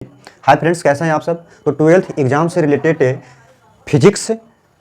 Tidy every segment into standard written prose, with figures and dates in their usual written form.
Hi friends, कैसे हैं आप सब। तो 12th एग्जाम से रिलेटेड फिजिक्स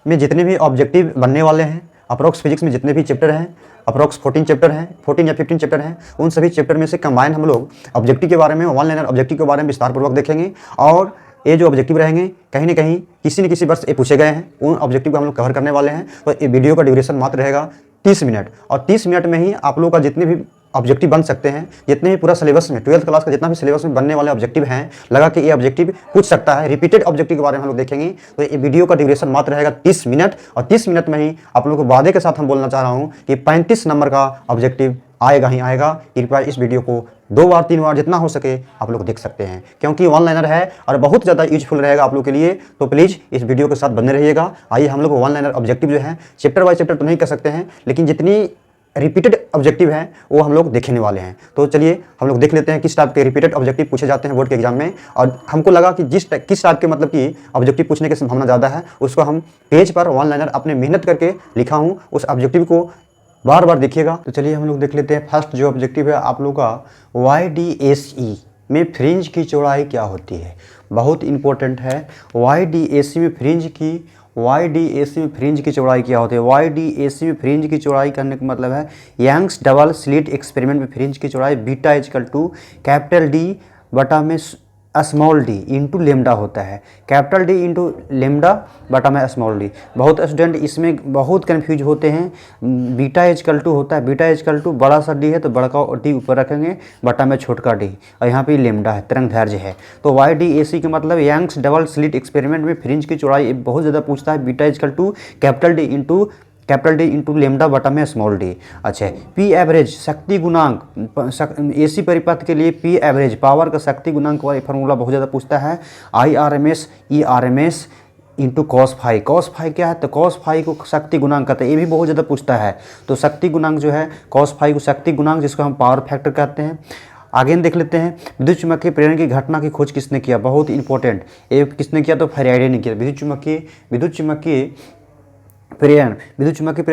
में जितने भी ऑब्जेक्टिव बनने वाले हैं, अप्रोक्स फिजिक्स में जितने भी चैप्टर हैं, अप्रोक्स 14 चैप्टर हैं, 14 या 15 चैप्टर हैं, उन सभी चैप्टर में से कंबाइन हम लोग ऑब्जेक्टिव के बारे में, वन लाइनर ऑब्जेक्टिव के बारे में विस्तारपूर्वक देखेंगे। और ये जो ऑब्जेक्टिव रहेंगे कहीं ना कहीं किसी न किसी वर्ष ये पूछे गए हैं, उन ऑब्जेक्टिव को हम लोग कवर करने वाले हैं। तो ये वीडियो का ड्यूरेशन मात्र रहेगा 30 मिनट, और 30 मिनट में ही आप लोगों का जितने भी ऑब्जेक्टिव बन सकते हैं, जितने भी पूरा सिलेबस में 12th क्लास का जितना भी सिलेबस में बनने वाले ऑब्जेक्टिव हैं, लगा कि ये ऑब्जेक्टिव पूछ सकता है, रिपीटेड ऑब्जेक्टिव के बारे में हम लोग देखेंगे। तो ये वीडियो का ड्यूरेशन मात्र रहेगा 30 मिनट, और 30 मिनट में ही आप लोगों को वादे के साथ हम बोलना चाह रहा हूँ कि 35 नंबर का ऑब्जेक्टिव आएगा ही आएगा। कृपया इस वीडियो को 2 बार 3 बार जितना हो सके आप लोग देख सकते हैं, क्योंकि वन लाइनर है और बहुत ज़्यादा यूजफुल रहेगा आप लोग के लिए। तो प्लीज़ इस वीडियो के साथ बने रहिएगा। आइए हम लोग वन लाइनर ऑब्जेक्टिव जो है चैप्टर बाय चैप्टर तो नहीं कर सकते हैं, लेकिन जितनी रिपीटेड ऑब्जेक्टिव हैं वो हम लोग देखने वाले हैं। तो चलिए हम लोग देख लेते हैं किस टाइप के रिपीटेड ऑब्जेक्टिव पूछे जाते हैं बोर्ड के एग्जाम में। और हमको लगा कि किस टाइप के मतलब कि ऑब्जेक्टिव पूछने की संभावना ज़्यादा है, उसको हम पेज पर वन लाइनर अपने मेहनत करके लिखा हूँ, उस ऑब्जेक्टिव को बार बार देखिएगा। तो चलिए हम लोग देख लेते हैं। फर्स्ट जो ऑब्जेक्टिव है आप लोग का YDAC में फ्रिंज की चौड़ाई क्या होती है, बहुत इंपॉर्टेंट है। YDAC में फ्रिंज की चौड़ाई क्या होती है। YDAC में फ्रिंज की चौड़ाई करने का मतलब है यंग्स डबल स्लिट एक्सपेरिमेंट में फ्रिंज की चौड़ाई beta equal to capital D बटा में स्मॉल d इंटू लेमडा होता है। कैपिटल D इंटू लेमडा बटा में स्मॉल d। बहुत स्टूडेंट इसमें बहुत कन्फ्यूज होते हैं। बीटा इजकल टू होता है, बीटा इजकल टू बड़ा सा d है तो बड़ा का d ऊपर रखेंगे, बटा में छोटा d, और यहाँ पे लेमडा है, तरंग दैर्ध्य है। तो YDAC का मतलब यंग्स डबल स्लिट एक्सपेरिमेंट में फ्रिंज की चौड़ाई बहुत ज़्यादा पूछता है। Beta equal to capital D into lambda बटा में स्मॉल d। अच्छा, P एवरेज शक्ति गुणांक, AC परिपथ के लिए P एवरेज पावर का शक्ति गुणांक वाला फार्मूला बहुत ज़्यादा पूछता है। IRMS ERMS into cos phi. Cos phi क्या है, तो कॉस फाई को शक्ति गुणांक कहते हैं, ये भी बहुत ज़्यादा पूछता है। तो शक्ति गुणांक जो है कॉस फाई को शक्ति गुणांक, जिसको हम पावर फैक्टर कहते हैं। आगे देख लेते हैं विद्युत चुम्बकीय प्रेरण की घटना की खोज किसने किया, बहुत इंपॉर्टेंट। ये किसने किया, तो फैराडे ने किया। विद्युत चुम्बकीय प्रेरण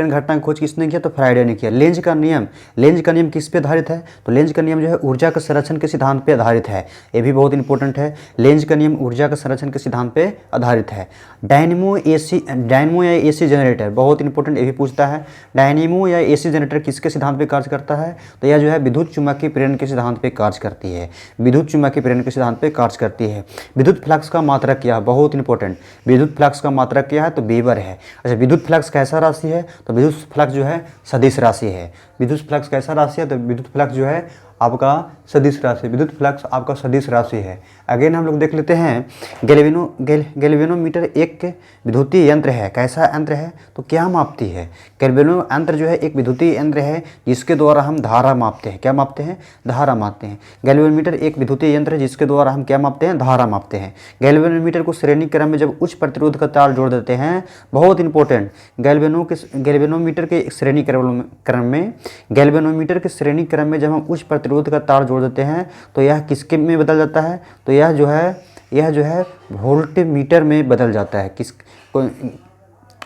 घटना की खोज किसने किया, तो फैराडे ने किया। लेंज का नियम किस पे आधारित है, तो लेंज का नियम जो है ऊर्जा के संरक्षण के सिद्धांत पे आधारित है। ये भी बहुत इंपॉर्टेंट है। लेंज का नियम ऊर्जा के संरक्षण के सिद्धांत पे आधारित है। डायनेमो या AC जनरेटर बहुत इंपॉर्टेंट, ये भी पूछता है। डायनेमो या AC जनरेटर किसके सिद्धांत पे कार्य करता है, तो यह जो है विद्युत चुम्बकीय प्रेरण के सिद्धांत पे कार्य करती है। विद्युत फ्लक्स का मात्रक क्या है, बहुत इंपॉर्टेंट। विद्युत फ्लक्स का मात्रक क्या है, तो वेबर है। अच्छा, विद्युत फ्लक्स कैसा राशि है, तो विद्युत फ्लक्स जो है सदिश राशि है। विद्युत फ्लक्स कैसा राशि है, तो विद्युत फ्लक्स जो है आपका सदिश राशि, विद्युत फ्लक्स आपका सदिश राशि है। अगेन हम लोग देख लेते हैं गैल्वेनोमीटर एक विद्युतीय यंत्र है। कैसा यंत्र है, तो क्या मापती है। गैल्वेनो यंत्र जो है एक विद्युतीय यंत्र है जिसके द्वारा हम धारा मापते हैं। क्या मापते हैं, धारा मापते हैं। गैल्वेनोमीटर एक विद्युतीय यंत्र है जिसके द्वारा हम क्या मापते हैं, धारा मापते हैं। गैल्वेनोमीटर को श्रेणी क्रम में जब उच्च प्रतिरोध का तार जोड़ देते हैं, बहुत इंपॉर्टेंट, गैल्वेनोमीटर के श्रेणी क्रम में जब हम उच्च प्रतिरोध का तार जोड़ देते हैं तो यह किसके में बदल जाता है, तो यह जो है वोल्टमीटर में बदल जाता है।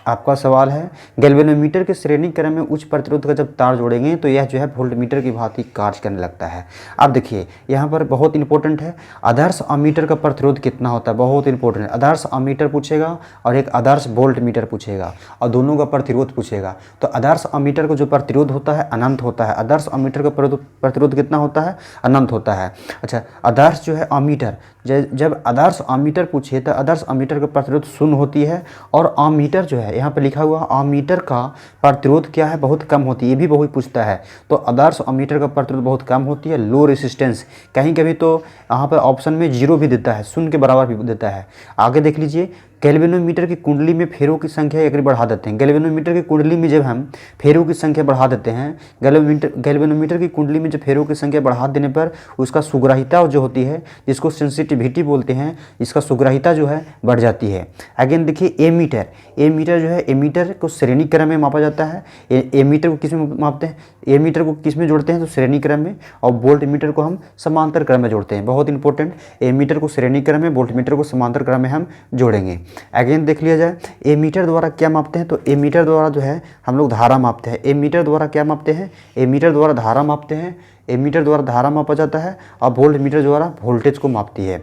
आपका सवाल है, गैल्वेनोमीटर के श्रेणी क्रम में उच्च प्रतिरोध का जब तार जोड़ेंगे तो यह जो है वोल्टमीटर की भांति कार्य करने लगता है। अब देखिए यहाँ पर बहुत इंपॉर्टेंट है, आदर्श अमीटर का प्रतिरोध कितना होता है, बहुत इंपॉर्टेंट है। आदर्श अमीटर पूछेगा और एक आदर्श वोल्टमीटर पूछेगा, और दोनों का प्रतिरोध पूछेगा। तो आदर्श अमीटर को जो प्रतिरोध होता है अनंत होता है। आदर्श अमीटर का प्रतिरोध कितना होता है, अनंत होता है। अच्छा, आदर्श जो है अमीटर, जब आदर्श अमीटर पूछे तो आदर्श अमीटर का प्रतिरोध 0 होती है, और अमीटर जो है यहाँ पे लिखा हुआ अमीटर का प्रतिरोध क्या है, बहुत कम होती है। ये भी बहुत पूछता है। तो आदर्श अमीटर का प्रतिरोध बहुत कम होती है, लो रेसिस्टेंस। कहीं कभी तो यहाँ पर ऑप्शन में 0 भी देता है, 0 के बराबर भी देता है। आगे देख लीजिए, गैल्वेनोमीटर की कुंडली में फेरों की संख्या अगर बढ़ा देते हैं, गैल्वेनोमीटर की कुंडली में जब हम फेरों की संख्या बढ़ा देते हैं, गैल्वेनोमीटर की कुंडली में जब फेरों की संख्या बढ़ा देने पर उसका सुग्राहिता जो होती है, जिसको सेंसिटिविटी बोलते हैं, इसका सुग्राहिता जो है बढ़ जाती है। अगेन देखिए एमीटर जो है, एमीटर को श्रेणी क्रम में मापा जाता है। एमीटर को किस में मापते हैं, एमीटर को किस में जोड़ते हैं, तो श्रेणी क्रम में, और वोल्टमीटर को हम समांतर क्रम में जोड़ते हैं। बहुत इंपॉर्टेंट, एमीटर को श्रेणी क्रम में, वोल्टमीटर को समांतर क्रम में हम जोड़ेंगे। अगेन देख लिया जाए, एमीटर द्वारा क्या मापते हैं, तो एमीटर द्वारा जो है हम लोग धारा मापते हैं। एमीटर द्वारा क्या मापते हैं, एमीटर द्वारा धारा मापते हैं। एमीटर द्वारा धारा मापा जाता है और वोल्ट मीटर द्वारा वोल्टेज को मापती है।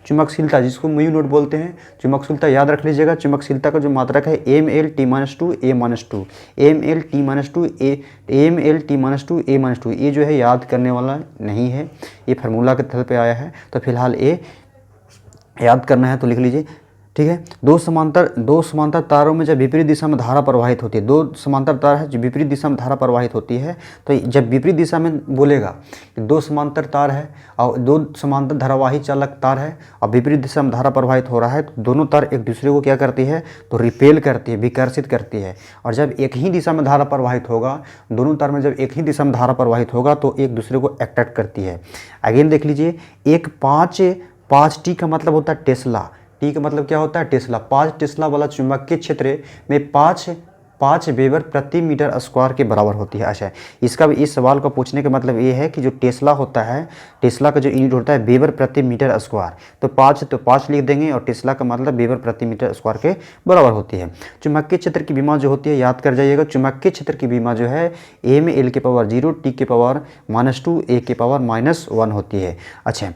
चुंबकशीलता जिसको म्यू नोट बोलते हैं, चुंबकशीलता याद रख लीजिएगा। चुंबकशीलता का जो मात्रक है ML_T A-2 ML_T A-2 ये जो है याद करने वाला नहीं है, ये फार्मूला के तौर पे आया है, तो फिलहाल ये याद करना है तो लिख लीजिए, ठीक है। दो समांतर तारों में जब विपरीत दिशा में धारा प्रवाहित होती है, दो समांतर तार है जो विपरीत दिशा में धारा प्रवाहित होती है, तो जब विपरीत दिशा में बोलेगा कि दो समांतर तार है और दो समांतर धारावाही चालक तार है और विपरीत दिशा में धारा प्रवाहित हो रहा है, तो दोनों तार एक दूसरे को क्या करती है, तो रिपेल करती है, विकर्षित करती है। और जब एक ही दिशा में धारा प्रवाहित होगा, दोनों तार में जब एक ही दिशा में धारा प्रवाहित होगा तो एक दूसरे को अट्रैक्ट करती है। अगेन देख लीजिए, एक 5T का मतलब होता है टेस्ला। टी का मतलब क्या होता है, टेस्ला। 5 टेस्ला वाला चुंबकीय क्षेत्र में 5 वेबर प्रति मीटर स्क्वायर के बराबर होती है। अच्छा, इसका भी इस सवाल को पूछने का मतलब ये है कि जो टेस्ला होता है, टेस्ला का जो यूनिट होता है वेबर प्रति मीटर स्क्वायर, तो 5 लिख देंगे और टेस्ला का मतलब वेबर प्रति मीटर स्क्वायर के बराबर होती है। चुंबकीय क्षेत्र की विमा जो होती है याद कर जाइएगा, चुंबकीय क्षेत्र की विमा जो है A/L⁻0 T⁻⁻2 A⁻⁻1 होती है। अच्छा,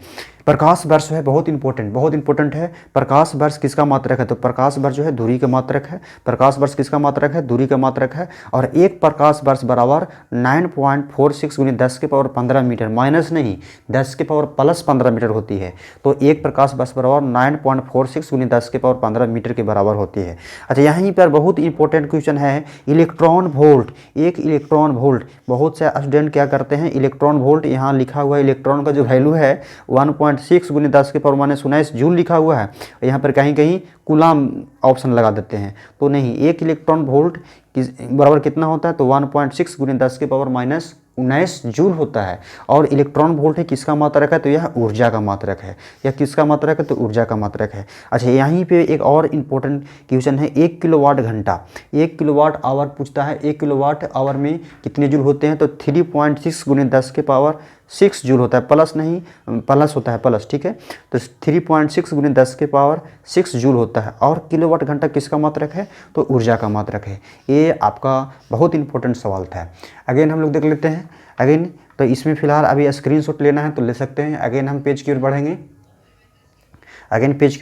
प्रकाश वर्ष है बहुत इंपॉर्टेंट है। प्रकाश वर्ष किसका मात्रक है, तो प्रकाश वर्ष जो है दूरी का मात्रक है। प्रकाश वर्ष किसका मात्रक है, दूरी का मात्रक है। और एक प्रकाश वर्ष बराबर 9.46 × 10⁻15 मीटर, माइनस नहीं 10⁻+15 मीटर होती है। तो एक प्रकाश वर्ष बराबर 9.46 × 10⁻15 मीटर के बराबर होती है। अच्छा, यहीं पर बहुत इंपॉर्टेंट क्वेश्चन है, इलेक्ट्रॉन वोल्ट। एक इलेक्ट्रॉन वोल्ट, बहुत से स्टूडेंट क्या करते हैं, इलेक्ट्रॉन वोल्ट यहाँ लिखा हुआ है, इलेक्ट्रॉन का जो वैल्यू है 1.6 × 10⁻19 जूल लिखा हुआ है, यहाँ पर कहीं कहीं कूलाम ऑप्शन लगा देते हैं, तो नहीं, एक इलेक्ट्रॉन वोल्ट बराबर कितना होता है, तो 1.6 × 10⁻19 जूल होता है। और इलेक्ट्रॉन वोल्ट है किसका मात्रक है, तो यह ऊर्जा का मात्रक है। यह किसका मात्रक है, तो ऊर्जा का मात्रक है। अच्छा, यहीं पे एक और इम्पोर्टेंट क्वेश्चन है, 1 किलोवाट घंटा, 1 किलोवाट आवर पूछता है। 1 किलोवाट आवर में कितने जूल होते हैं, तो 3.6 × 10⁻6 जूल होता है, प्लस नहीं, प्लस होता है, प्लस, ठीक है। तो 3.6 × 10⁻6 जूल होता है। और किलोवाट घंटा किसका मात्रक है, तो ऊर्जा का मात्रक है। ये आपका बहुत इंपॉर्टेंट सवाल था। अगेन हम लोग देख लेते हैं, अगेन तो इसमें फिलहाल अभी स्क्रीनशॉट लेना है तो ले सकते हैं। अगेन हम पेज की ओर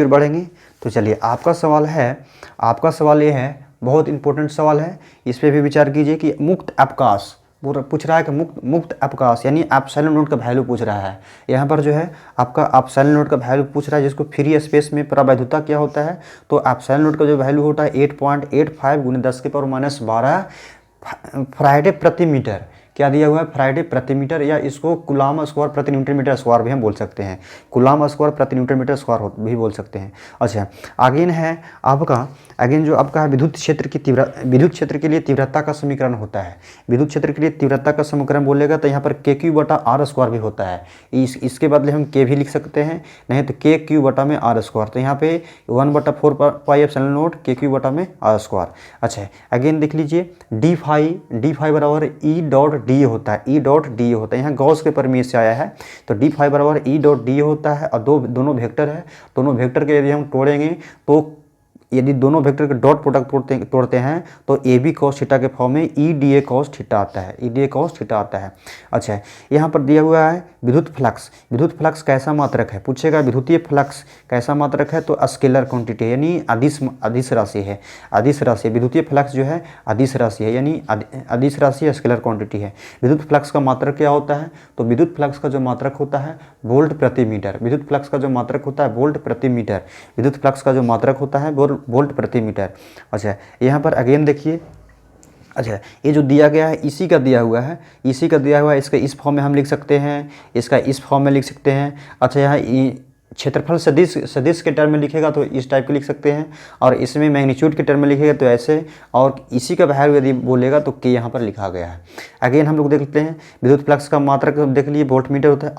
बढ़ेंगे, तो चलिए आपका सवाल ये है, बहुत इंपॉर्टेंट सवाल है, इस पर भी विचार कीजिए कि मुक्त अवकाश पूछ रहा है कि मुक्त अवकाश यानी एप्सिलॉन नॉट का वैल्यू पूछ रहा है। यहाँ पर जो है आपका एप्सिलॉन नॉट का वैल्यू पूछ रहा है, जिसको फ्री स्पेस में प्रवैधता क्या होता है, तो एप्सिलॉन नॉट का जो वैल्यू होता है 8.85 × 10⁻12 फ्राइडे प्रति मीटर। क्या दिया हुआ है, फ्राइडे प्रति मीटर, या इसको कूलाम स्क्वायर प्रति न्यूटन मीटर स्क्वायर भी हम बोल सकते हैं, कूलाम स्क्वायर प्रति न्यूटन मीटर स्क्वायर भी बोल सकते हैं। अच्छा, आगे है आपका, अगेन जो आपका विद्युत क्षेत्र के लिए तीव्रता का समीकरण होता है। विद्युत क्षेत्र के लिए तीव्रता का समीकरण बोलेगा तो यहाँ पर KQ/R² भी होता है। इसके बदले हम K भी लिख सकते हैं, नहीं तो KQ/R², तो यहाँ पे 1/4πε0 KQ/R²। अच्छा, अगेन देख लीजिए, d फाई बराबर E.dA होता है, E.dA होता है, यहाँ गॉस के प्रमेय से आया है, तो d फाई बराबर E.dA होता है। और दोनों वेक्टर है, दोनों वेक्टर के यदि हम तोड़ेंगे तो यदि दोनों वेक्टर के डॉट प्रोडक्ट तोड़ते हैं तो AB cos थीटा के फॉर्म में EDA cos थीटा आता है, EDA cos थीटा आता है। अच्छा, यहाँ पर दिया हुआ है विद्युत फ्लक्स कैसा मात्रक है, पूछेगा विद्युतीय फ्लक्स कैसा मात्रक है, तो स्केलर क्वांटिटी यानी अदिश राशि है। विद्युतीय फ्लक्स जो है अदिश राशि है, यानी अदिश राशि स्केलर क्वांटिटी है। विद्युत फ्लक्स का मात्रक क्या होता है, तो विद्युत फ्लक्स का जो मात्रक होता है वोल्ट प्रति मीटर। विद्युत फ्लक्स का जो मात्रक होता है वोल्ट प्रति मीटर। विद्युत फ्लक्स का जो मात्रक होता है वोल्ट प्रति मीटर। अच्छा, यहाँ पर अगेन देखिए, अच्छा ये जो दिया गया है इसी का दिया हुआ है, इसका इस फॉर्म में हम लिख सकते हैं, इसका इस फॉर्म में लिख सकते हैं। अच्छा, यहाँ क्षेत्रफल सदिश के टर्म में लिखेगा तो इस टाइप के लिख सकते हैं, और इसमें मैग्नीट्यूड के टर्म में लिखेगा तो ऐसे, और इसी का वैल्यू यदि बोलेगा तो के यहाँ पर लिखा गया है। अगेन हम लोग देख लेते हैं विद्युत फ्लक्स का मात्रक, देख लीजिए वोल्ट मीटर होता है।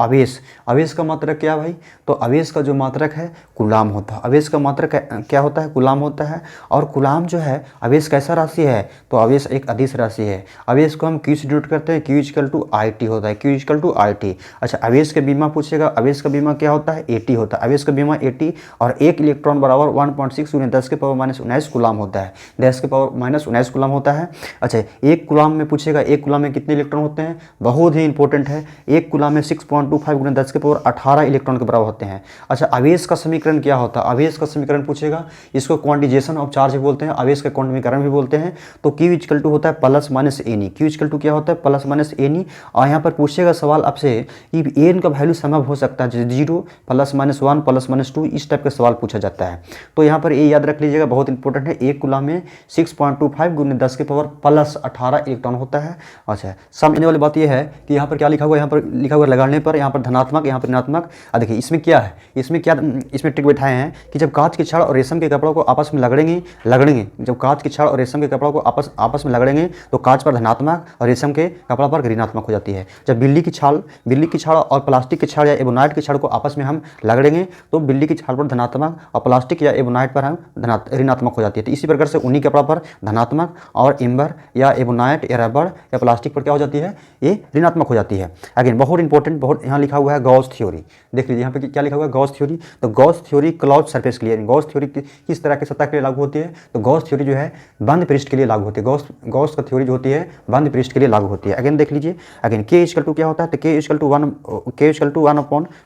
आवेश का मात्रक क्या भाई, तो आवेश का जो मात्रक है कूलाम होता है। आवेश का मात्रक क्या होता है, कूलाम होता है। और कूलाम जो है आवेश कैसा राशि है, तो आवेश एक अदिश राशि है। आवेश को हम Q से डिनोट करते हैं, Q = IT होता है, Q = IT। अच्छा, आवेश का बीमा पूछेगा, आवेश का बीमा क्या होता है, AT होता है। आवेश का बीमा 80 और 1 इलेक्ट्रॉन बराबर 1.6 × 10⁻⁻19 कूलाम होता है, 10⁻⁻19 कूलाम होता है। अच्छा, 1 कूलाम में पूछेगा 1 कूलाम में कितने इलेक्ट्रॉन होते हैं, बहुत ही इंपॉर्टेंट है। 1 कूलाम में 6.25 × 10⁻18 इलेक्ट्रॉन के बराबर होते हैं। अच्छा, आवेश का समीकरण क्या होता है, आवेश का समीकरण पूछेगा, इसको क्वांटिजेशन ऑफ चार्ज भी बोलते हैं, आवेश का क्वांटिमीकरण भी बोलते हैं। तो Q = होता है +-Ne, Q = क्या होता है +-Ne। और यहाँ पर पूछेगा सवाल आपसे कि एन का वैल्यू संभव हो सकता है, जैसे 0 +-1 +-2 इस टाइप का सवाल पूछा जाता है। तो यहाँ पर ये याद रख लीजिएगा, बहुत इंपॉर्टेंट है। 1 कूलाम में 6.25 × 10⁻+18 इलेक्ट्रॉन होता है। अच्छा, समझने वाली बात यह है कि यहाँ पर क्या लिखा हुआ है, यहाँ पर लिखा हुआ लगाने पर यहाँ पर धनात्मक, यहाँ पर ऋणात्मक। देखिए इसमें क्या है, इसमें ट्रिक बैठाए हैं कि जब कांच की छड़ और रेशम के कपड़ों को आपस में लगड़ेंगे, जब कांच की छड़ और रेशम के कपड़ों को आपस में लगड़ेंगे तो कांच पर धनात्मक और रेशम के कपड़ा पर ऋणात्मक हो जाती है। जब बिल्ली की छड़ और प्लास्टिक की छड़ या एबोनाइट की छड़ को आपस में हम लगड़ेंगे तो बिल्ली की छड़ पर धनात्मक और प्लास्टिक या एबोनाइट पर हम ऋणात्मक हो जाती है। तो इसी प्रकार से उन्हीं कपड़ा पर धनात्मक और एम्बर या एबोनाइट या रबड़ या प्लास्टिक पर क्या हो जाती है, ये ऋणात्मक हो जाती है। अगेन बहुत इंपॉर्टेंट, बहुत यहाँ लिखा हुआ है गॉस थ्योरी। देख लीजिए यहाँ पे क्या लिखा हुआ है, गॉस थ्योरी। तो गॉस थ्योरी क्लोज सरफेस के लिए, गॉस थ्योरी किस तरह के सतह के लिए लागू होती है, तो गॉस थ्योरी जो है बंद पृष्ठ के लिए लागू होती है। गॉस का थ्योरी जो होती है बंद पृष्ठ के लिए लागू होती है। अगेन देख लीजिए, अगेन K = क्या होता है, तो K =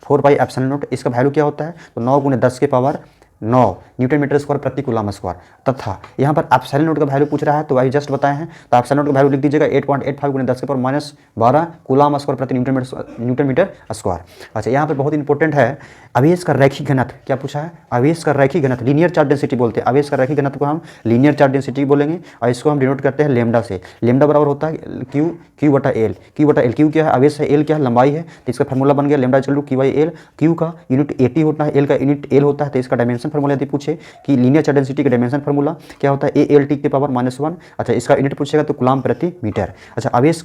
1/4πε0। इसका वैल्यू क्या होता है, तो 9 × 10⁻9 Nm² प्रति कूलाम स्क्वायर। तथा यहाँ पर एप्सिलॉन नॉट का वैल्यू पूछ रहा है, तो वही जस्ट बताए हैं, तो एप्सिलॉन नॉट का वैल्यू लिख दीजिएगा 8.85 × 10⁻12 कूलाम स्क्वायर प्रति Nm²। अच्छा, यहाँ पर बहुत इंपॉर्टेंट है, आवेश का रैखिक घनत्व क्या पूछा है, आवेश का रैखिक घनत्व लीनियर चार्ज डेंसिटी बोलते हैं। आवेश का रैखिक घनत्व को हम लीनियर चार्ज डेंसिटी बोलेंगे और इसको हम डिनोट करते हैं लैम्डा से। लैम्डा बराबर होता है Q/L। Q क्या है, आवेश है, L क्या है, लंबाई है, तो इसका फार्मूला बन गया लैम्डा = Q/L। Q का यूनिट 80 होता है, L का यूनिट L होता है, तो इसका डायमेंशन फार्मूला यदि पूछे कि लीनियर चार्ज डेंसिटी का डायमेंशन फार्मूला क्या होता है, ALT⁻⁻1। अच्छा, इसका यूनिट पूछेगा तो कूलाम प्रति मीटर। अच्छा, आवेश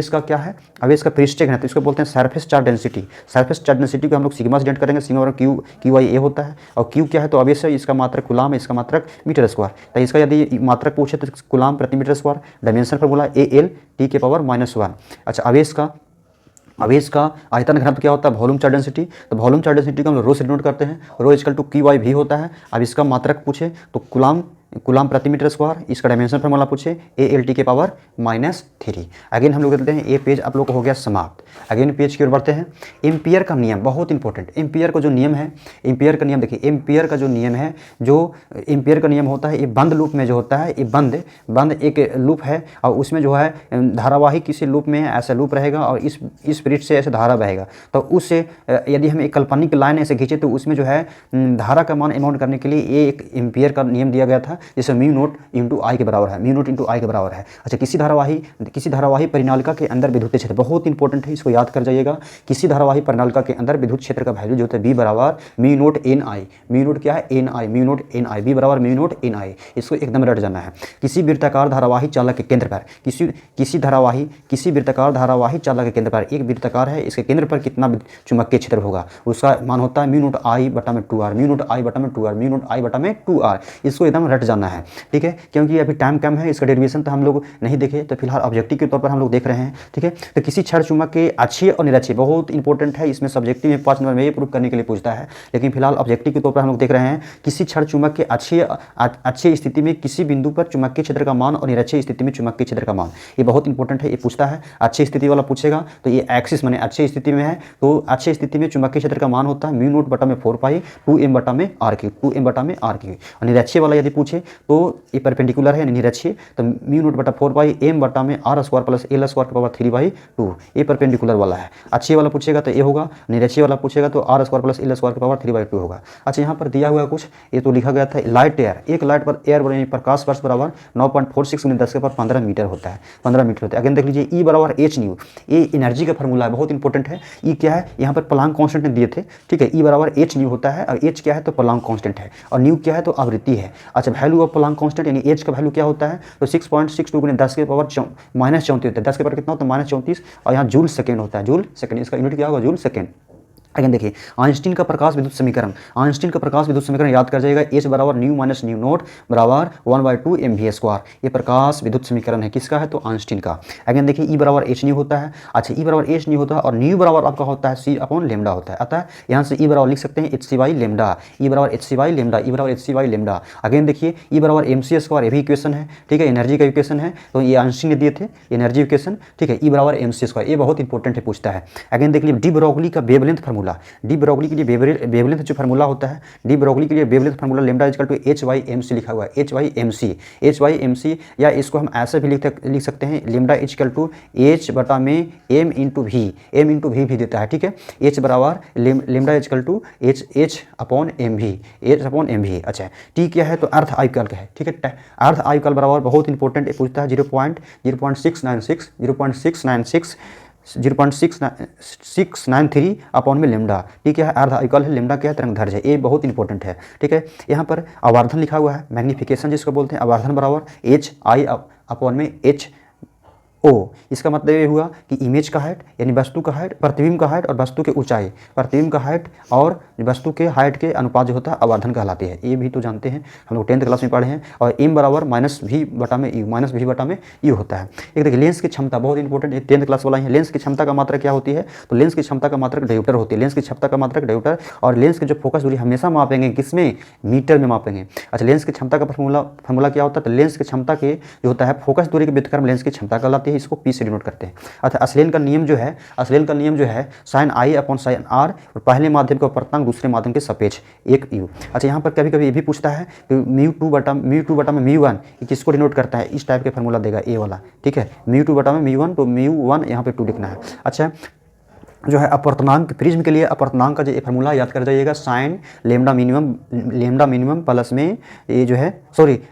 का क्या है, आवेश का पृष्ठीय घनत्व, इसको बोलते हैं surface charge density. Surface charge density को हम लोग सिग्मा से डिनोट करेंगे, सिग्मा बराबर QA होता है। और Q क्या है, तो आवेश है, इसका मात्रक कूलाम है, इसका मात्रक मीटर²। तो इसका यदि मात्रक पूछे तो कूलाम प्रति मीटर²। Dimension formula ALT⁻⁻1। अच्छा, आवेश का आयतन घनत्व क्या होता है, वॉल्यूम चार्ज डेंसिटी। तो वॉल्यूम चार्ज डेंसिटी को हम रो से डिनोट करते हैं, रो = QV होता है। अब इसका मात्रक पूछे तो कूलाम प्रति मीटर²। इसका डायमेंशन फार्मूला पूछे ALT⁻³ अगेन हम लोग कहते हैं ये पेज आप लोग को हो गया समाप्त। अगेन पेज की ओर बढ़ते हैं। एम्पियर का नियम बहुत इंपॉर्टेंट, एम्पियर का जो नियम है, एम्पियर का नियम देखिए, एम्पियर का जो नियम है, जो एम्पियर का नियम होता है, ये बंद लूप में जो होता है, ये बंद एक लूप है और उसमें जो है धारावाही किसी लूप में ऐसा लूप रहेगा और इस पृष्ठ से ऐसे धारा बहेगा। तो उससे यदि हम एक काल्पनिक लाइन ऐसे खींचे तो उसमें जो है धारा का मान अमाउंट करने के लिए ये एक एम्पियर का नियम दिया गया था, जैसे μ0 × I के बराबर है, μ0 × I के बराबर है। अच्छा, किसी धारावाही परिनालिका के अंदर विद्युत क्षेत्र बहुत इंपॉर्टेंट है, इसको याद कर जाइएगा। किसी धारावाही परिनालिका के अंदर विद्युत क्षेत्र का वैल्यू जो होता है B बराबर μ0 Ni। μ0 क्या है, Ni, μ0 Ni, B बराबर μ0 Ni। इसको एकदम रट जाना है। किसी वृत्ताकार धारावाही चालक के केंद्र पर, किसी वृत्ताकार धारावाही चालक के केंद्र पर एक वृत्ताकार है, इसके केंद्र पर कितना चुंबकीय क्षेत्र होगा, उसका मान होता है μ0 I/2R, μ0 I/2R, μ0 I/2R। इसको एकदम रट जाना है, ठीक है, क्योंकि अभी टाइम कम है, इसका डेरिवेशन तो हम लोग नहीं देखे, तो फिलहाल ऑब्जेक्टिव के तौर पर हम लोग देख रहे हैं, ठीक है। तो किसी क्षण चुंबक के अक्षीय और निरक्षीय बहुत इंपॉर्टेंट है, इसमें सब्जेक्टिव में 5 नंबर में ये प्रूव करने के लिए पूछता है, लेकिन फिलहाल ऑब्जेक्टिव के तौर पर हम लोग देख रहे हैं। किसी क्षण चुंबक के अक्षीय स्थिति में किसी बिंदु पर चुंबकीय क्षेत्र का मान और निरक्षीय स्थिति में चुंबकीय क्षेत्र का मान, ये बहुत इंपॉर्टेंट है, ये पूछता है। अक्षीय स्थिति वाला पूछेगा तो ये एक्सिस माने अक्षीय स्थिति में है, तो अक्षीय स्थिति में चुंबकीय क्षेत्र का मान होता है μ0/4π 2m/r3 और निरक्षीय वाला यदि पूछे तो ये परपेंडिकुलर है निरक्षीय, तो μ0/4π m/r² + L² 3/2 ये परपेंडिकुलर वाला है। अक्षीय वाला पूछेगा तो ये होगा, निरक्षीय वाला पूछेगा तो r² + L² 3/2 होगा। अच्छा, यहाँ पर दिया हुआ कुछ ये तो लिखा गया था, लाइट एयर, एक लाइट पर एयर प्रकाश वर्ष बराबर 9.46 × 10⁻15 मीटर होता है, 15 मीटर होता है। अगेन देख लीजिए E बराबर hν, ये एनर्जी का फॉर्मूला है, बहुत इंपॉर्टेंट है। E क्या है, यहाँ पर प्लांक कांस्टेंट दिए थे, ठीक है। E बराबर hν होता है और h क्या है तो प्लांक कांस्टेंट है और न्यू क्या है तो आवृत्ति है। अच्छा, वैल्यू ऑफ प्लांक कांस्टेंट यानी h का वैल्यू क्या होता है, तो 6.62 × 10⁻−34 होता है, 10 के पावर कितना होता है -34 और यहाँ जूल सेकेंड होता है, जूल सेकेंड, इसका यूनिट क्या होगा, जूल सेकेंड। अगेन देखिए आइंस्टीन का प्रकाश विद्युत समीकरण, आइंस्टीन का प्रकाश विद्युत समीकरण याद कर जाएगा, एच बराबर न्यू माइनस न्यू नोट बराबर 1/2 mv²। ये प्रकाश विद्युत समीकरण है, किसका है? तो आइंस्टीन का। अगेन देखिए ई बराबर एच न्यू होता है, अच्छा ई बराबर एच न्यू होता है और न्यू बराबर आपका होता है सी अपॉन लेमडा होता है। अतः यहाँ से ई बराबर लिख सकते हैं h c by lambda, E बराबर h c by lambda, E बराबर h c by lambda. Again देखिए ई बराबर mc², ये भी इक्वेशन है, ठीक है, एनर्जी का इक्वेशन है, तो ये आइंस्टीन ने दिए थे एनर्जी इक्वेशन, ठीक है, ई बराबर mc², ये बहुत इंपॉर्टेंट है, पूछता है। अगेन देख लीजिए डी ब्रोगली का वेवलेंथ फार्मूला, डी ब्रोगली के लिए वेवलेंथ जो फार्मूला होता है, डी ब्रोगली के लिए wavelength formula lambda equal to h/mc लिखा हुआ है, h/mc, या इसको हम ऐसे भी लिख सकते हैं, लेमडा इक्वल टू h बटा में m इंटू वी भी देता है, ठीक है, h बराबर lambda equal to h upon m v. अच्छा टी क्या है? तो अर्थ आयुकाल का है, ठीक है, अर्थ आयुकाल बराबर बहुत इंपॉर्टेंट पूछता है 0.693 अपॉन में लेमडा, ठीक है, अर्ध आयुकाल है, लेमडा क्या है? तरंगदैर्घ्य है, ये बहुत इंपॉर्टेंट है, ठीक है। यहाँ पर आवर्धन लिखा हुआ है, मैग्निफिकेशन जिसको बोलते हैं, आवर्धन बराबर HI अपॉन में H O। इसका मतलब ये हुआ कि इमेज का हाइट यानी वस्तु का हाइट, प्रतिबिंब का हाइट और वस्तु के ऊंचाई, प्रतिबिंब का हाइट और वस्तु के हाइट के अनुपात जो होता है आवर्धन कहलाती है, ये भी तो जानते हैं हम लोग 10th क्लास में पढ़े हैं। और m बराबर -v बटा में u होता है। एक देखिए लेंस की क्षमता बहुत इंपॉर्टेंट, ये 10th क्लास वाला है। लेंस की क्षमता का मात्रक क्या होती है? तो लेंस की क्षमता का मात्रक डायोमीटर होती है, लेंस की क्षमता का मात्रक डायोमीटर। और लेंस की जो फोकस दूरी हमेशा मापेंगे किसमें? मीटर में मापेंगे। अच्छा लेंस की क्षमता का फॉर्मूला क्या होता है? तो लेंस की क्षमता के जो होता है फोकस दूरी के व्युत्क्रम लेंस की क्षमता कहलाती है, इसको p से डिनोट करते हैं। अच्छा अस्लेन का नियम जो है, sine i upon sine r, पहले माध्यम का अपर्तनांक दूसरे माध्यम के सापेक्ष 1 u। अच्छा यहाँ पर कभी कभी ये भी पूछता है कि μ2 बटा में μ1 किसको डिनोट करता है? इस टाइप के फार्मूला देगा ए वाला, ठीक है, μ2 बटा में μ1, तो μ1 यहाँ पे 2 लिखना है। अच्छा जो है अपर्तनांक, प्रिज्म के लिए अपर्तनांक का जो फार्मूला याद कर जाइएगा, साइन लेमडा मिनिमम प्लस में ये जो है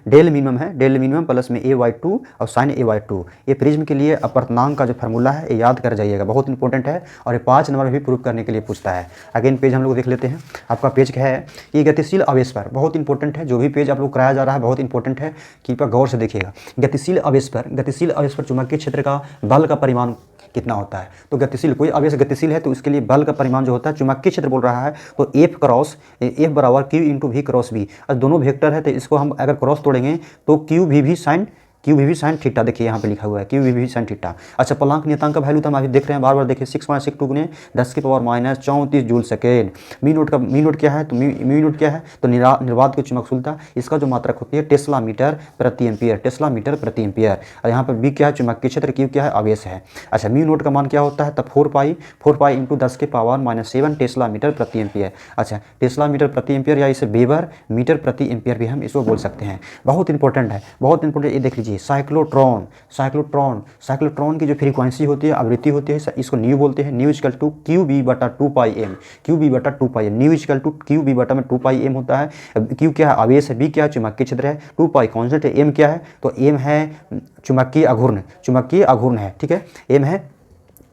डेल मिनिमम प्लस में a/2 और साइन a/2। ये प्रिज्म के लिए अपर्तनांक का जो फार्मूला है ये याद कर जाइएगा, बहुत इंपॉर्टेंट है और ये 5 नंबर में भी प्रूव करने के लिए पूछता है। अगेन पेज हम लोग देख लेते हैं, आपका पेज क्या है? ये गतिशील आवेश पर बहुत इंपॉर्टेंट है, जो भी पेज आप लोग कराया जा रहा है बहुत इंपॉर्टेंट है, कृपया गौर से देखिएगा। गतिशील आवेश पर चुंबकीय क्षेत्र का बल का परिमाण कितना होता है? तो गतिशील, कोई आवेश गतिशील है तो उसके लिए बल का परिमाण जो होता है, चुंबकीय क्षेत्र बोल रहा है तो F बराबर Q into V cross V। दोनों वेक्टर है तो इसको हम अगर क्रॉस तोड़ेंगे तो क्यू वी भी साइन थीटा, देखिए यहाँ पे लिखा हुआ है क्यू वी भी साइन थीटा। अच्छा प्लांक नियतांक का वैल्यू तो हम अभी देख रहे हैं, बार बार देखिए 6.62 गुने 10⁻⁻34 जूल सेकेंड। मी नोट क्या है? तो मी नोट क्या है? तो निर्वात की चुंबकशीलता, इसका जो मात्रक होती है टेस्ला मीटर प्रति एम्पियर। और यहाँ पर बी क्या है? चुंबकीय क्षेत्र, क्यू क्या है? आवेश है। अच्छा मी नोट का मान क्या होता है? तब 4 पाई इंटू 10⁻⁷ टेस्ला मीटर प्रति एम्पियर। अच्छा टेस्ला मीटर प्रति एम्पियर या इसे वेबर मीटर प्रति एम्पियर भी हम इसको बोल सकते हैं। बहुत इंपॉर्टेंट है, ये देख लीजिए साइक्लोट्रॉन की जो फ्रीक्वेंसी होती है, आवृत्ति होती है, इसको न्यू बोलते हैं। Nu equal to Q B बटा 2 pi M, nu equal to Q B बटा में 2 पाई एम होता है। क्यू क्या है? आवेश है, बी क्या है? चुंबकीय क्षेत्र है, 2 पाई कॉन्स्टेंट है, एम क्या है? तो एम है चुंबकीय आघूर्ण है, ठीक है, एम है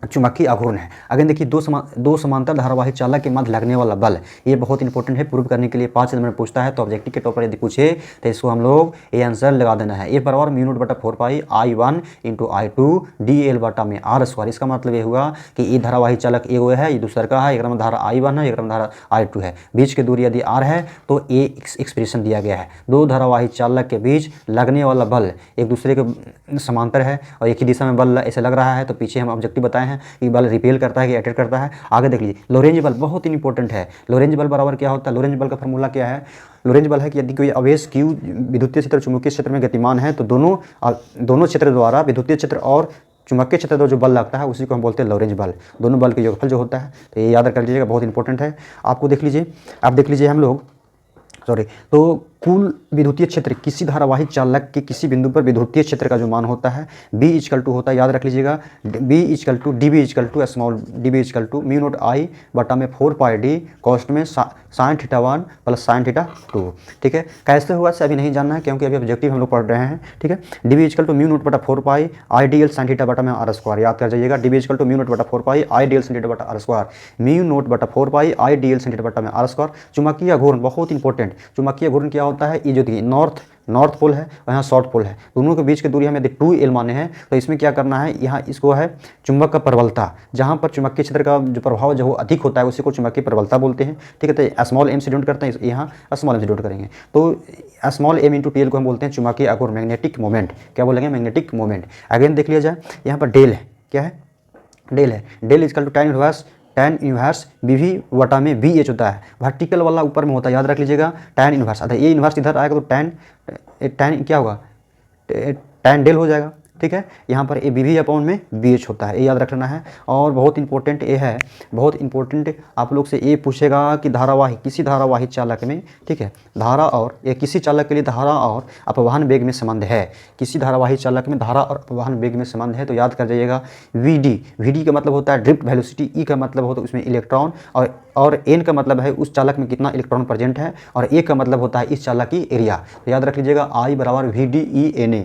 चुंबकीय आघूर्ण है। अगर देखिए दो समांतर धारावाही चालक के मध्य लगने वाला बल, ये बहुत इंपॉर्टेंट है, प्रूव करने के लिए 5 नंबर पूछता है। तो ऑब्जेक्टिव के टॉप पर यदि पूछे तो इसको हम लोग ये आंसर लगा देना है। ए बराबर म्यू नोट बटा 4 पाई I1 इंटू I2 DL बटा में R²। इसका मतलब ये हुआ कि ये धारावाही चालक ए है, ये दूसरा का है, एक धारा I1 है, एक धारा I2 है, बीच की दूरी यदि R है तो ये एक्सप्रेशन दिया गया है। दो धारावाही चालक के बीच लगने वाला बल एक दूसरे के समांतर है और एक ही दिशा में बल ऐसे लग रहा है, तो पीछे हम ऑब्जेक्टिव बताए हैं कि बल रिपेल करता है कि अट्रैक्ट करता है। आगे देख लीजिए लोरेंज बल बहुत इंपॉर्टेंट है। लोरेंज बल बराबर क्या होता है? लोरेंज बल का फॉर्मूला क्या है? लोरेंज बल है कि यदि कोई आवेश Q विद्युतीय क्षेत्र चुंबकीय क्षेत्र में गतिमान है तो दोनों क्षेत्र द्वारा, विद्युतीय क्षेत्र और चुंबकीय क्षेत्र द्वारा जो बल लगता है उसी को हम बोलते हैं लोरेंज बल। दोनों बल के योगफल जो होता है, तो ये याद कर लीजिएगा, बहुत इंपॉर्टेंट है। आप देख लीजिए हम लोग तो कुल विद्युतीय क्षेत्र किसी धारावाही चालक के किसी बिंदु पर विद्युतीय क्षेत्र का जो मान होता है B इक्वल टू होता है, याद रख लीजिएगा, B equal to dB equal to small dB equal to mu naught I बटा में 4 पाई डी कॉस्ट में sine theta 1 plus sine theta 2, ठीक है। कैसे हुआ से अभी नहीं जानना है क्योंकि अभी ऑब्जेक्टिव हम लोग पढ़ रहे हैं, ठीक है। dB equal to mu naught बटा 4 पाई IDL साइन थीटा बटा में R², याद कर जाइएगा, dB equal to mu naught बटा 4 पाई IDL साइन थीटा बटा R², म्यू नोट बटा 4 पाई IDL साइन थीटा बटा में R²। चुंबकीय घूर्ण बहुत इंपॉर्टेंट, चुंबकीय घूर्ण क्या होता है, ये जो देखिए नॉर्थ पोल है और यहाँ साउथ पोल है, दोनों के बीच की दूरी हम यदि 2L माने हैं तो इसमें क्या करना है, यहाँ इसको है चुंबक का प्रबलता, जहाँ पर चुंबकीय क्षेत्र का जो प्रभाव जो अधिक होता है उसी को चुंबकीय प्रबलता बोलते हैं। ठीक है, तो स्मॉल एम से डिनोट करते हैं, यहाँ स्मॉल एम से डिनोट करेंगे, तो स्मॉल एम इंटू TL को हम बोलते हैं चुंबकीय आघूर्ण, मैग्नेटिक मोमेंट। क्या बोलेंगे, मैग्नेटिक मोमेंट। अगेन देख लिया जाए, यहाँ पर डेल है, क्या है, डेल है, del equal to tan inverse BV वटा में BH होता है, वर्टिकल वाला ऊपर में होता है, याद रख लीजिएगा, tan इनवर्स। अगर ये इनवर्स इधर आएगा तो tan क्या होगा, tan डेल हो जाएगा। ठीक है, यहाँ पर ए BV अपॉन में BH होता है, ये याद रखना है। और बहुत इंपॉर्टेंट ये है, बहुत इंपॉर्टेंट, आप लोग से ये पूछेगा कि धारावाही, किसी धारावाही चालक में, ठीक है, धारा और ये किसी चालक के लिए धारा और अपवहन वेग में संबंध है, किसी धारावाही चालक में धारा और अपवहन वेग में संबंध है, तो याद कर जाइएगा VD का मतलब होता है ड्रिफ्ट वेलोसिटी, E का मतलब होता है उसमें इलेक्ट्रॉन, और N का मतलब है उस चालक में कितना इलेक्ट्रॉन प्रेजेंट है, और A का मतलब होता है इस चालक की एरिया। तो याद रख लीजिएगा I बराबर VDE NA,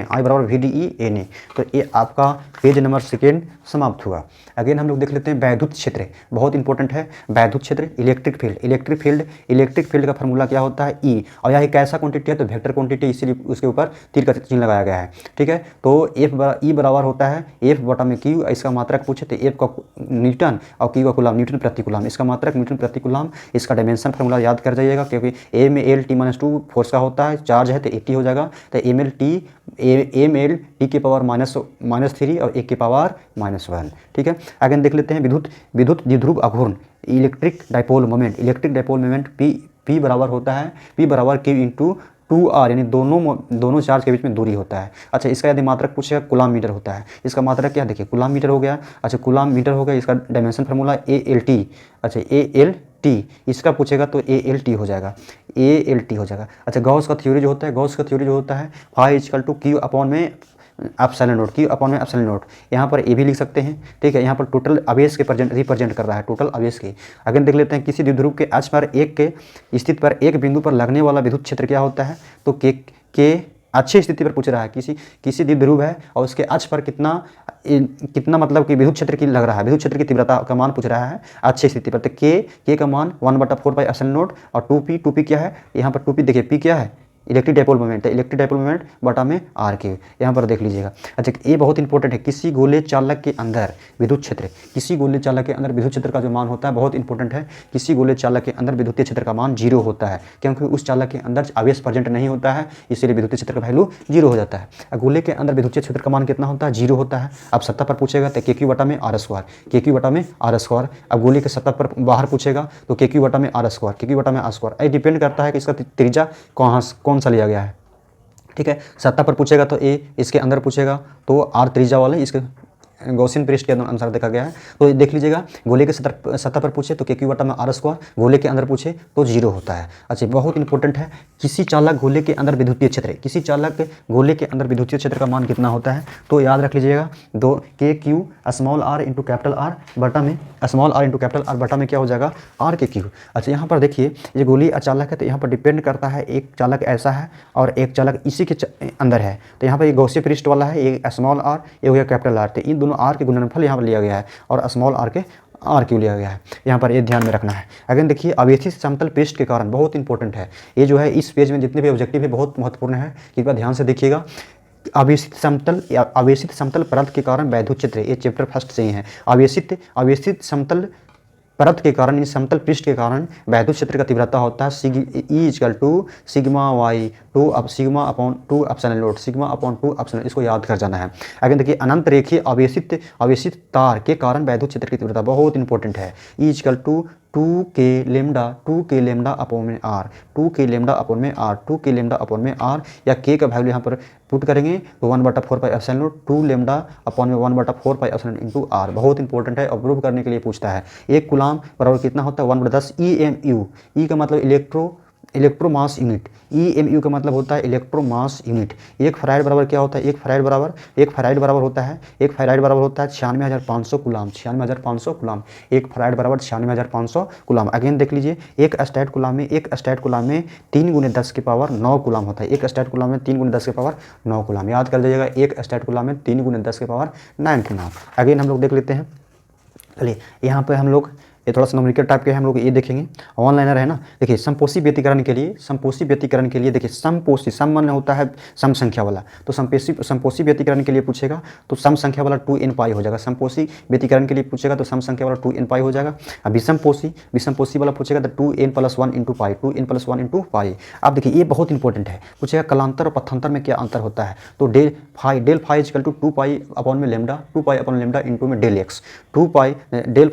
I बराबर VDE NA। तो ये आपका पेज नंबर 2 समाप्त हुआ। अगेन हम लोग देख लेते हैं वैद्युत क्षेत्र, बहुत इंपॉर्टेंट है वैद्युत क्षेत्र। इलेक्ट्रिक फील्ड का फार्मूला क्या होता है, E, और यह एक ऐसा क्वांटिटी है तो वेक्टर क्वांटिटी, इसीलिए उसके ऊपर तीर का चिन्ह लगाया गया है। ठीक है, तो E बराबर होता है F बटा में Q, इसका मात्रक पूछे तो F का न्यूटन और Q का कूलम, न्यूटन प्रति कूलम, इसका मात्रक न्यूटन प्रति कूलम। इसका डायमेंशन फार्मूला याद कर जाइएगा, क्योंकि A में L T-2 फोर्स का होता है, चार्ज है तो 80 हो जाएगा, तो ML T की पावर -3 और 1 की पावर -1। ठीक है, आगे देख लेते हैं विद्युत द्विध्रुव आघूर्ण, इलेक्ट्रिक डाइपोल मोमेंट P बराबर होता है, P बराबर Q इंटू 2R, यानी दोनों चार्ज के बीच में दूरी होता है। अच्छा, इसका यदि मात्रक पूछेगा कूलम मीटर होता है, इसका मात्रक क्या, देखिए कूलम मीटर हो गया। अच्छा, कूलम मीटर हो गया, इसका डायमेंशन फार्मूला ALT। अच्छा, ALT, इसका पूछेगा तो ALT हो जाएगा, अच्छा, गॉस का थ्योरी जो होता है phi equal to Q upon में एप्सिलॉन नोट, यहाँ पर ये भी लिख सकते हैं। ठीक है, यहाँ पर टोटल आवेश के रिप्रेजेंट कर रहा है, टोटल आवेश के। अगर देख लेते हैं किसी द्विध्रुव के अक्ष पर एक के स्थिति पर एक बिंदु पर लगने वाला विद्युत क्षेत्र क्या होता है, तो के अच्छी स्थिति पर पूछ रहा है, किसी द्विध्रुव है और उसके अक्ष पर कितना मतलब कि विद्युत क्षेत्र की लग रहा है, विद्युत क्षेत्र की तीव्रता का मान पूछ रहा है अच्छी स्थिति पर, तो के का मान 1/4 पाई एप्सिलॉन नोट, और 2p क्या है, यहाँ पर 2p देखिए, p क्या है, इलेक्ट्रिक डाइपोल मोमेंट बटा में R के, यहाँ पर देख लीजिएगा। अच्छा, ये बहुत इंपॉर्टेंट है, किसी गोले चालक के अंदर विद्युत क्षेत्र का जो मान होता है बहुत इंपॉर्टेंट है, किसी गोले चालक के अंदर विद्युतीय क्षेत्र का मान 0 होता है, क्योंकि उस चालक के अंदर आवेश प्रेजेंट नहीं होता है, इसलिए विद्युतीय क्षेत्र का वैल्यू 0 हो जाता है। गोले के अंदर विद्युतीय क्षेत्र का मान कितना होता है, 0 होता है। अब सतह पर पूछेगा तो KQ बटा में R स्क्वायर, अब गोले के सतह पर बाहर पूछेगा तो KQ बटा में R स्क्वायर, ये डिपेंड करता है कि इसका त्रिज्या कौन सा लिया गया है। ठीक है, सतह पर पूछेगा तो A, इसके अंदर पूछेगा तो R त्रिज्या वाले, इसके गॉसियन पृष्ठ के अनुसार देखा गया है। तो देख लीजिएगा, गोले के सतह पर पूछे तो KQ बटा में R स्क्वायर, गोले के अंदर पूछे तो 0 होता है। अच्छा, बहुत इंपॉर्टेंट है, किसी चालक गोले के अंदर विद्युतीय क्षेत्र का मान कितना होता है, तो याद रख लीजिएगा, KQ small r into capital R बटा में क्या हो जाएगा, R के Q। अच्छा, यहाँ पर देखिए, ये गोलीय अचालक है तो यहाँ पर डिपेंड करता है, एक चालक ऐसा है और एक चालक इसी के अंदर है, तो यहाँ पर ये गॉसियन पृष्ठ वाला है, ये स्मॉल r, ये हो गया कैपिटल R, तो इन दोनों R के गुणनफल यहाँ पर लिया गया है और स्मॉल r के R क्यों लिया गया है, यहाँ पर ये ध्यान में रखना है। अगर देखिए, आवेशित समतल पृष्ठ के कारण, बहुत इंपॉर्टेंट है ये जो है, इस पेज में जितने भी ऑब्जेक्टिव है बहुत महत्वपूर्ण है, कृपया ध्यान से देखिएगा। आवेशित समतल परत के कारण वैद्युत क्षेत्र, ये चैप्टर फर्स्ट से ही है। आवेशित समतल परत के कारण, इस समतल पृष्ठ के कारण वैद्युत क्षेत्र का तीव्रता होता है E equal to sigma Y sigma upon 2 epsilon naught, इसको याद कर जाना है। अगर देखिए, अनंत रेखीय आवेशित तार के कारण वैद्युत क्षेत्र की तीव्रता बहुत इंपॉर्टेंट है, E equal to 2k lambda upon में R, या k का वैल्यू यहाँ पर पुट करेंगे तो 1/4 pi epsilon naught, 2 lambda upon में 1/4 पाई एप्सिलॉन इंटू R, बहुत इंपॉर्टेंट है और प्रूव करने के लिए पूछता है। एक कूलम बराबर कितना होता है, 1/10 EMU, E का मतलब इलेक्ट्रोमास यूनिट, EMU का मतलब होता है इलेक्ट्रोमास यूनिट। एक फराइड बराबर क्या होता है, एक फराइड बराबर होता है 96,500 कूलम, एक फराइड बराबर 96,500 कूलम। अगेन देख लीजिए, एक स्टैट कूलम में 3 × 10 की पावर 9 कूलम होता है, एक स्टैट कूलम में 3 × 10 की पावर 9 कूलम, याद कर लीजिएगा, एक स्टैट कूलम में 3 × 10 की पावर 9 कूलम। अगेन हम लोग देख लेते हैं, चलिए यहाँ पे हम लोग ये थोड़ा सा न्यूमेरिकल टाइप के हम लोग ये देखेंगे, ऑनलाइनर है ना। देखिए समपोषी व्यतिकरण के लिए देखिए समपोषी, सम मान होता है सम संख्या वाला, तो समपोषी व्यतिकरण के लिए पूछेगा तो सम संख्या वाला 2n पाई हो जाएगा। समपोषी व्यतिकरण के लिए पूछेगा तो सम संख्या वाला 2n पाई हो जाएगा। अब विषमपोषी वाला पूछेगा तो 2n + 1 × पाई, 2n + 1 × पाई। अब देखिए ये बहुत इंपॉर्टेंट है, पूछेगा कलांतर और पथांतर में क्या अंतर होता है, तो डेल फाई = 2 पाई अपॉन में lambda, 2 pi upon lambda into में del x, 2 pi del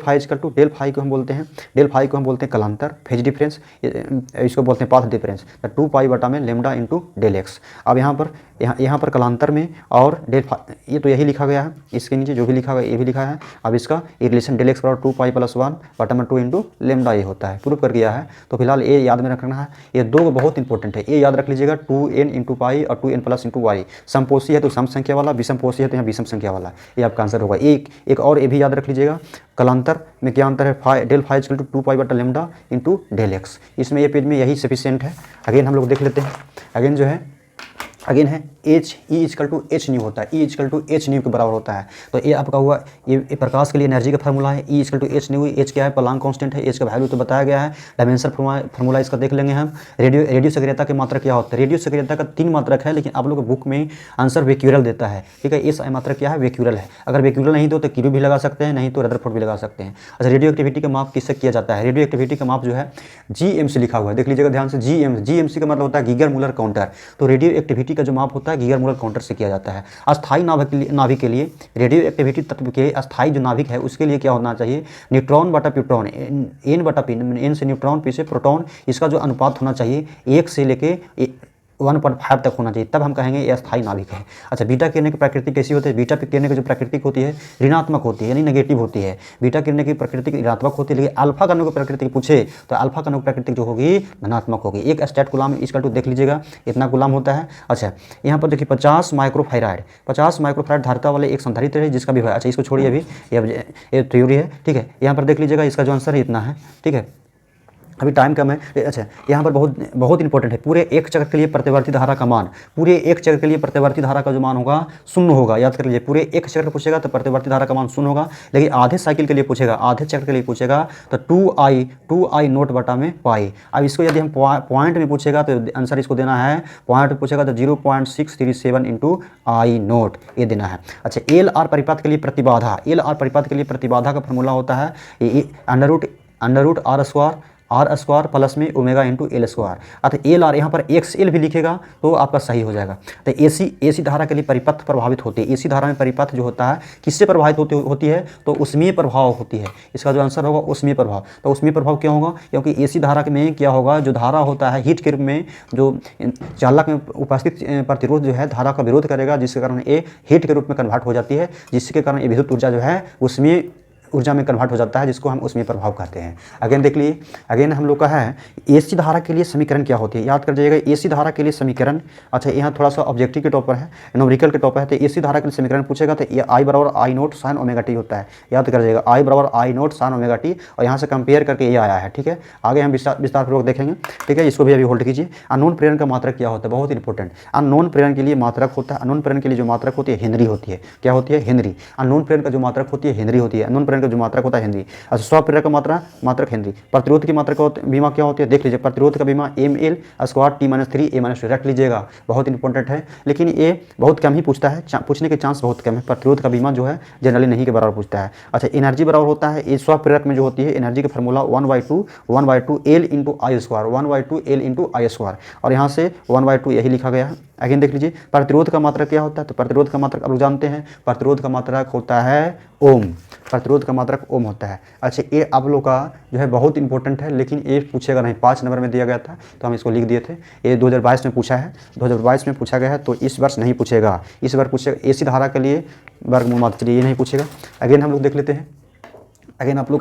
phi को हम बोलते हैं कलांतर, फेज डिफरेंस, इसको बोलते हैं पाथ डिफरेंस, तो 2 पाई बटा में लैम्डा इंटू डेल x। अब यहाँ पर कलांतर में और डेल ये तो यही लिखा गया है, इसके नीचे जो भी लिखा गया ये भी लिखा है। अब इसका ये रिलेशन डेल x बराबर 2 पाई + 1 बटा में 2 इंटू लैम्डा ये होता है, प्रूफ कर दिया है। तो फिलहाल ये याद में रखना है, ये दो बहुत इंपॉर्टेंट है, ये याद रख लीजिएगा 2n × पाई और 2n + × y। समपोषी है तो सम संख्या वाला, विषमपोषी है तो यहाँ विषम संख्या वाला, ये आपका आंसर होगा। एक और ये भी याद रख लीजिएगा, कलांतर में क्या अंतर है, डेल फाई = 2 पाई बटा लैम्डा इंटू डेल x। इसमें ये पेज में यही सफिशिएंट है। अगेन हम लोग देख लेते हैं, अगेन है एच ई = h न्यू होता है, E = h न्यू के बराबर होता है। तो ये आपका हुआ, ये प्रकाश के लिए एनर्जी का फार्मूला है, E = h न्यू। h क्या है, प्लांक कांस्टेंट है, h का वैल्यू तो बताया गया है। डायमेंशन फार्मूला इसका देख लेंगे हम। रेडियो सक्रियता के मात्रक क्या होता है, रेडियो सक्रियता का 3 मात्रक है, लेकिन आप लोग बुक में आंसर वैक्यूरल देता है, ठीक है। इस मात्रक क्या है, वैक्यूरल है। अगर वैक्यूरल नहीं दो तो क्यू भी लगा सकते हैं, नहीं तो रदरफोर्ड भी लगा सकते हैं। अच्छा, रेडियो एक्टिविटी का माप किससे किया जाता है, रेडियो एक्टिविटी का माप जो है GM से लिखा हुआ है, देख लीजिएगा ध्यान से। GMC का मतलब होता है गीगर मूलर काउंटर। तो रेडियो एक्टिविटी का जो माप होता है गीगर मूलर काउंटर से किया जाता है। अस्थायी नाभिक के लिए, रेडियो एक्टिविटी तत्व के अस्थायी जो नाभिक है उसके लिए क्या होना चाहिए, न्यूट्रॉन बटा प्रोटॉन, n बटा p, n से न्यूट्रॉन, p से प्रोटॉन, इसका जो अनुपात होना चाहिए 1 से लेके 1.5 तक होना चाहिए, तब हम कहेंगे ये अस्थायी नाभिक है। अच्छा, बीटा किरणें की प्रकृति कैसी होती है, बीटा किरणें की जो प्रकृति होती है ऋणात्मक होती है, यानी नेगेटिव होती है। बीटा किरणें की प्रकृति ऋणात्मक होती है, लेकिन अल्फा कणों की प्रकृति पूछे तो अल्फा कणों की प्रकृति जो होगी धनात्मक होगी। एक स्टेट गुलाम इसका देख लीजिएगा, इतना गुलाम होता है। अच्छा, यहाँ पर देखिए 50 माइक्रोफैराड धारिता वाले एक संधारित्र है जिसका भी है। अच्छा, इसको छोड़िए अभी, ये थ्योरी है, ठीक है। यहाँ पर देख लीजिएगा, इसका जो आंसर है इतना है, ठीक है, अभी टाइम कम है। अच्छा, यहाँ पर बहुत इंपॉर्टेंट है, पूरे एक चक्र के लिए प्रतिवर्ती धारा का मान, पूरे एक चक्र के लिए प्रतिवर्ती धारा का जो मान होगा 0 होगा, याद कर लीजिए। पूरे एक चक्र पूछेगा तो प्रतिवर्ती धारा का मान 0 होगा, लेकिन आधे साइकिल के लिए पूछेगा, आधे चक्र के लिए पूछेगा तो 2i नोट बटा में पाई। अब इसको यदि हम पॉइंट में पूछेगा तो आंसर इसको देना है, पॉइंट में पूछेगा तो 0.637 इंटू आई नोट ये देना है। अच्छा, LR परिपात के लिए प्रतिबाधा का फॉर्मूला होता है under root R square plus में ओमेगा इंटू एल स्क्वायर। अतः LR यहाँ पर XL भी लिखेगा तो आपका सही हो जाएगा। तो AC धारा के लिए परिपथ प्रभावित होती है। AC धारा में परिपथ जो होता है किससे प्रभावित होती है, तो ऊष्मीय प्रभाव होती है। इसका जो आंसर होगा ऊष्मीय प्रभाव। तो ऊष्मीय प्रभाव क्यों होगा, क्योंकि AC धारा में क्या होगा, जो धारा होता है हीट के रूप में, जो चालक में उपस्थित प्रतिरोध जो है धारा का विरोध करेगा, जिसके कारण ये हीट के रूप में कन्वर्ट हो जाती है, जिसके कारण ये विद्युत ऊर्जा जो है ऊष्मीय ऊर्जा में कन्वर्ट हो जाता है, जिसको हम ऊष्मीय प्रभाव कहते हैं। अगेन देख लिए, अगेन हम लोग का है AC धारा के लिए समीकरण क्या होती है, याद कर जाइएगा। AC धारा के लिए समीकरण, अच्छा यहाँ थोड़ा सा ऑब्जेक्टिव के टॉपर है, न्यूमेरिकल के टॉपर है। तो AC धारा के लिए समीकरण पूछेगा तो ये I = I note sine omega T होता है, याद कर जाइएगा। I = I note sine omega T, और यहाँ से कंपेयर करके ये आया है, ठीक है। आगे हम विस्तारपूर्वक देखेंगे, ठीक है। इसको भी अभी होल्ड कीजिए। अननोन प्रेरण का मात्रक क्या होता है, बहुत इंपॉर्टेंट। अननोन प्रेरण के लिए मात्रक होता है, अननोन प्रेरण के लिए जो मात्रक होती है हेनरी होती है। क्या होती है, हेनरी। अननोन प्रेरण का जो मात्रक होती है हेनरी होती है। अननोन प्रेरण का जो मात्रक होता है हेनरी। अच्छा, स्वप्रेरक का मात्रक हेनरी। प्रतिरोध की मात्रक बीमा क्या होती है, देख लीजिए। प्रतिरोध का बीमा ml² T-3 रख लीजिएगा, बहुत इंपॉर्टेंट है, लेकिन ये बहुत कम ही पूछता है, पूछने के चांस बहुत कम है। प्रतिरोध का बीमा जो है जनरली नहीं के बराबर पूछता है। अच्छा, एनर्जी बराबर होता है, ये स्वप्रेरक में जो होती है एनर्जी का फॉर्मूला 1/2 L इंटू आई स्क्वायर, 1/2 L इंटू आई स्क्वायर, और यहाँ से 1/2 यही लिखा गया है। अगेन देख लीजिए, प्रतिरोध का मात्रक क्या होता है, तो प्रतिरोध का मात्रक आप लोग जानते हैं, प्रतिरोध का मात्रक होता है ओम। प्रतिरोध का मात्रक ओम होता है। अच्छा, ये आप लोग का जो है बहुत इंपॉर्टेंट है, लेकिन ये पूछेगा नहीं, 5 नंबर में दिया गया था तो हम इसको लिख दिए थे। ये 2022 में पूछा है, 2022 में पूछा गया है, तो इस वर्ष नहीं पूछेगा, इस बार पूछेगा। AC धारा के लिए वर्गमूल मात्र, चलिए ये नहीं पूछेगा। अगेन हम लोग देख लेते हैं। अगेन आप लोग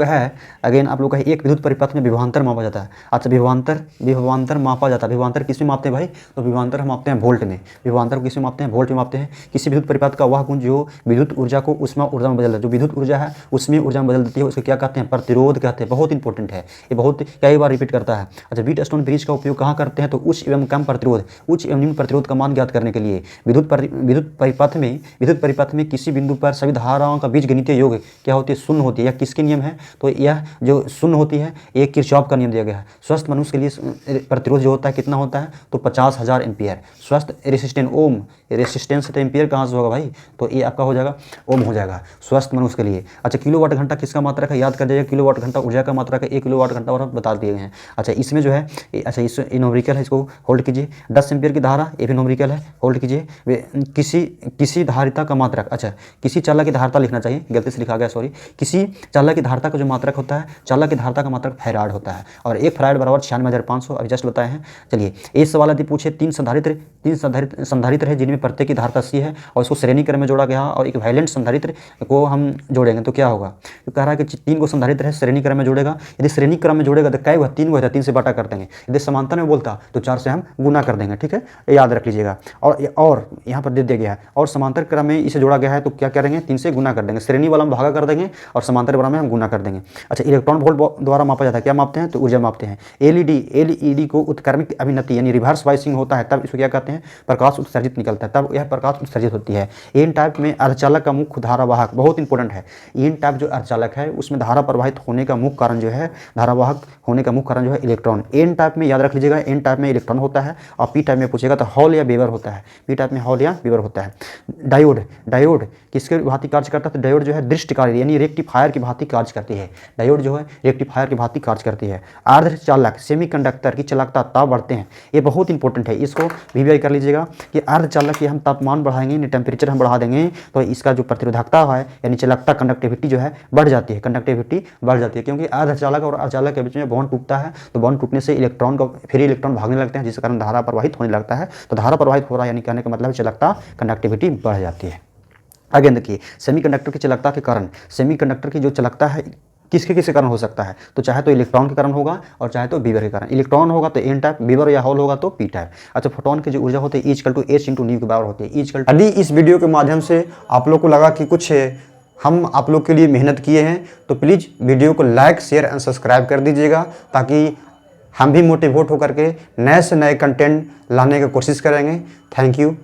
का है एक विद्युत परिपथ में विभवांतर मापा जाता है। अच्छा, विभवांतर मापा जाता है। विभवांतर किस में मापते हैं भाई, तो विभवांतर हम मापते हैं वोल्ट में। विभवांतर को किस में मापते हैं, वोल्ट में मापते हैं। किसी विद्युत परिपथ का वह गुण जो विद्युत ऊर्जा को ऊष्मा ऊर्जा में बदल देता है, जो विद्युत ऊर्जा है उसमें ऊर्जा में बदल देती है, उसको क्या कहते हैं, प्रतिरोध कहते हैं। बहुत इंपॉर्टेंट है, ये बहुत कई बार रिपीट करता है। अच्छा, व्हीटस्टोन ब्रिज का उपयोग कहाँ करते हैं, तो उच्च एवं कम प्रतिरोध, उच्च एवं निम्न प्रतिरोध का मान ज्ञात करने के लिए। विद्युत परिपथ में किसी बिंदु पर सभी धाराओं का बीजगणितीय योग क्या होती है, शून्य होती है, या किसके नियम है, तो यह जो शून्य होती है ये किरचॉफ का नियम दिया गया है। स्वस्थ मनुष्य के लिए प्रतिरोध जो होता है कितना होता है, तो 50,000 एम्पियर। स्वस्थ रेसिस्टेंट ओम, रेसिस्टेंस तो एम्पियर कहाँ से होगा भाई, तो ये आपका हो जाएगा ओम हो जाएगा स्वस्थ मनुष्य के लिए। अच्छा, किलोवाट घंटा किसका मात्रक है, याद कर जाइए, किलोवाट घंटा ऊर्जा का मात्रक है, 1 किलोवाट घंटा और बता दिए गए हैं। अच्छा, इसमें जो है अच्छा इस नोमरिकल है, इसको होल्ड कीजिए। 10 एम्पियर की धारा, ये भी नोमरिकल है, होल्ड कीजिए। किसी धारिता का मात्रक, अच्छा किसी चालक की धारिता लिखना चाहिए, गलती से लिखा गया, सॉरी। किसी चालक की धारिता का जो मात्रक होता है, चालक की धारिता का मात्रक फैराड होता है, और 1 फैराड बराबर 96,500, अभी जस्ट बताए हैं। चलिए एक सवाल यदि पूछे, 3 संधारित्र है जिनमें प्रत्येक की धारिता 80 है और इसको श्रेणी क्रम में जोड़ा गया और एक वैलेंट संधारित्र को हम जोड़ेंगे तो क्या होगा। तो कह रहा है कि 3 को संधारित्र है, श्रेणी क्रम में जोड़ेगा। यदि श्रेणी क्रम में जोड़ेगा तो क्या हुआ, 3 हुआ था, 3 से बाटा कर देंगे। यदि समांतर में बोलता तो 4 से हम गुना कर देंगे, ठीक है, याद रख लीजिएगा। और यहाँ पर दे दिया गया है, और समांतर क्रम में इसे जोड़ा गया है तो क्या करेंगे, 3 से गुना कर देंगे। श्रेणी वाला हम भागा कर देंगे और समांतर वाला में हम गुना कर देंगे। अच्छा, इलेक्ट्रॉन वोल्ट द्वारा मापा जाता है, क्या मापते हैं, तो ऊर्जा मापते हैं। एलईडी को उत्क्रमिक अभिनति यानी रिवर्स वाइसिंग होता है, तब इसको क्या कहते हैं, प्रकाश उत्सर्जित निकलता है, तब यह प्रकाश उत्सर्जित होती है। एन टाइप में अर्धचालक का मुख्य धारावाहक, बहुत इंपॉर्टेंट है। एन टाइप जो अर्धचालक है उसमें धारा प्रवाहित होने का मुख्य कारण जो है, धारावाहक होने का मुख्य कारण जो है इलेक्ट्रॉन। एन टाइप में याद रख लीजिएगा, एन टाइप में इलेक्ट्रॉन होता है, और पी टाइप में पूछेगा तो हॉल या वेबर होता है। पी टाइप में हॉल या वेबर होता है। डायोड किसके भांति कार्य करता है, तो डायोड जो है दृष्टिकारी यानी रेक्टिफायर की भांति कार्य करती है। डायोड जो है रेक्टिफायर की भांति कार्य करती है। अर्धचालक सेमीकंडक्टर की चालकता ताप बढ़ते हैं, ये बहुत इंपॉर्टेंट है, इसको वीवीआई कर लीजिएगा कि अर्धचालक की हम तापमान बढ़ाएंगे, टेम्परेचर हम बढ़ा देंगे तो इसका जो प्रतिरोधकता है यानी चालकता, कंडक्टिविटी जो है बढ़ जाती है, कंडक्टिविटी बढ़ जाती है, क्योंकि अर्धचालक और अर्धचालक के बीच में बॉन्ड टूटता है, तो बॉन्ड टूटने से इलेक्ट्रॉन को फ्री इलेक्ट्रॉन भागने लगते हैं, जिसके कारण धारा प्रवाहित होने लगता है। तो धारा प्रवाहित हो रहा है यानी कहने का मतलब चालकता, कंडक्टिविटी बढ़ जाती है। आगे देखिए, सेमीकंडक्टर की चालकता के कारण, सेमीकंडक्टर की जो चालकता है किसके किसके कारण हो सकता है, तो चाहे तो इलेक्ट्रॉन के कारण होगा और चाहे तो वीवर के कारण। इलेक्ट्रॉन होगा तो एन टाइप, वीवर या होल होगा तो पी टाइप। अच्छा, फोटोन की जो ऊर्जा होती है E = H × न्यू के बराबर होती है। यदि इस वीडियो के माध्यम से आप लोग को लगा कि कुछ हम आप लोग के लिए मेहनत किए हैं तो प्लीज़ वीडियो को लाइक, शेयर एंड सब्सक्राइब कर दीजिएगा, ताकि हम भी मोटिवेट होकर के नए से नए कंटेंट लाने की कोशिश करेंगे। Thank you.